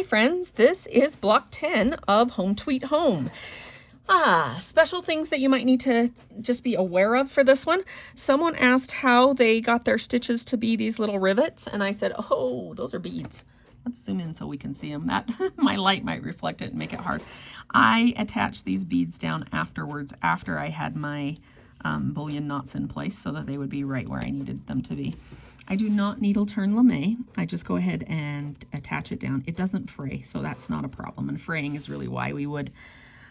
Hi friends, this is block 10 of Home Tweet Home. Special things that you might need to just be aware of for this one. Someone asked how they got their stitches to be these little rivets, and I said, oh, those are beads. Let's zoom in so we can see them. That my light might reflect it and make it hard. I attached these beads down afterwards, after I had my bullion knots in place so that they would be right where I needed them to be. I do not needle turn lame. I just go ahead and attach it down. It doesn't fray, so that's not a problem. And fraying is really why we would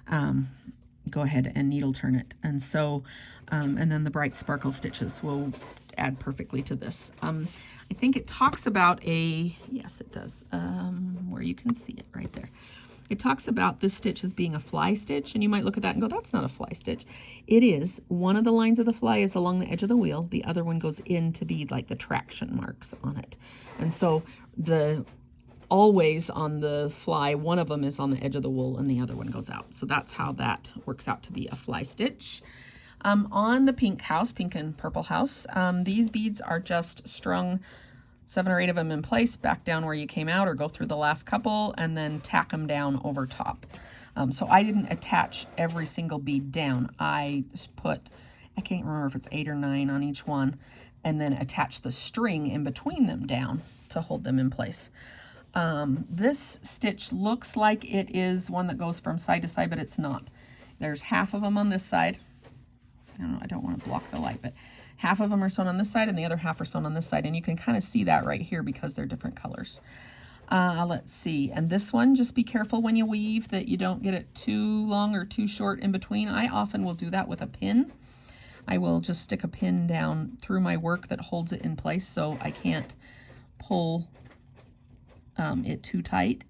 go ahead and needle turn it. And so, and then the bright sparkle stitches will add perfectly to this. I think it talks about yes it does, where you can see it right there. It talks about this stitch as being a fly stitch, and you might look at that and go, that's not a fly stitch. It is. One of the lines of the fly is along the edge of the wheel. The other one goes in to be like the traction marks on it. And so always on the fly, one of them is on the edge of the wool and the other one goes out. So that's how that works out to be a fly stitch. On the pink and purple house, these beads are just strung 7 or 8 of them in place, back down where you came out, or go through the last couple and then tack them down over top. So I didn't attach every single bead down. I put, I can't remember if it's 8 or 9 on each one, and then attach the string in between them down to hold them in place. This stitch looks like it is one that goes from side to side, but it's not. There's half of them on this side. I don't want to block the light, but half of them are sewn on this side and the other half are sewn on this side. And you can kind of see that right here because they're different colors. Let's see. And this one, just be careful when you weave that you don't get it too long or too short in between. I often will do that with a pin. I will just stick a pin down through my work that holds it in place so I can't pull it too tight,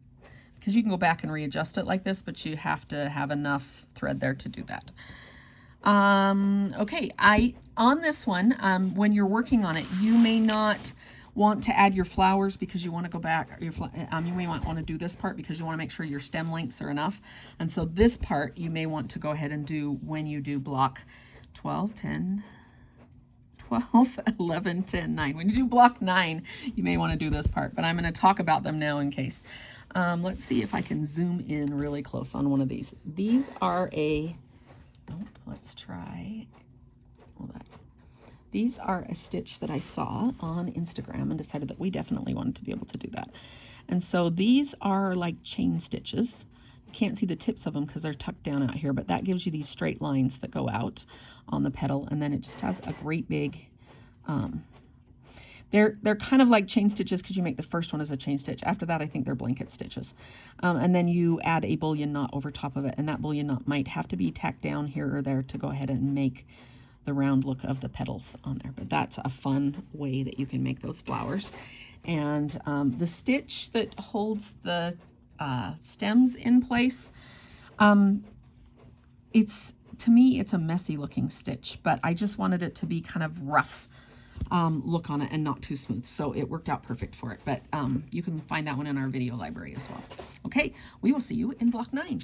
because you can go back and readjust it like this, but you have to have enough thread there to do that. Okay, on this one, when you're working on it, you may not want to add your flowers because you want to go back, you may want to do this part because you want to make sure your stem lengths are enough. And so this part you may want to go ahead and do when you do block 12, 10, 12, 11, 10, 9. When you do block 9, you may want to do this part, but I'm going to talk about them now in case. Let's see if I can zoom in really close on one of these. These are let's try. These are a stitch that I saw on Instagram and decided that we definitely wanted to be able to do that. And so these are like chain stitches. You can't see the tips of them because they're tucked down out here, but that gives you these straight lines that go out on the petal, and then it just has a great big they're kind of like chain stitches because you make the first one as a chain stitch. After that, I think they're blanket stitches. And then you add a bullion knot over top of it, and that bullion knot might have to be tacked down here or there to go ahead and make the round look of the petals on there. But that's a fun way that you can make those flowers. And the stitch that holds the stems in place, to me, it's a messy looking stitch, but I just wanted it to be kind of rough look on it and not too smooth, so it worked out perfect for it. But you can find that one in our video library as well. Okay, we will see you in block 9.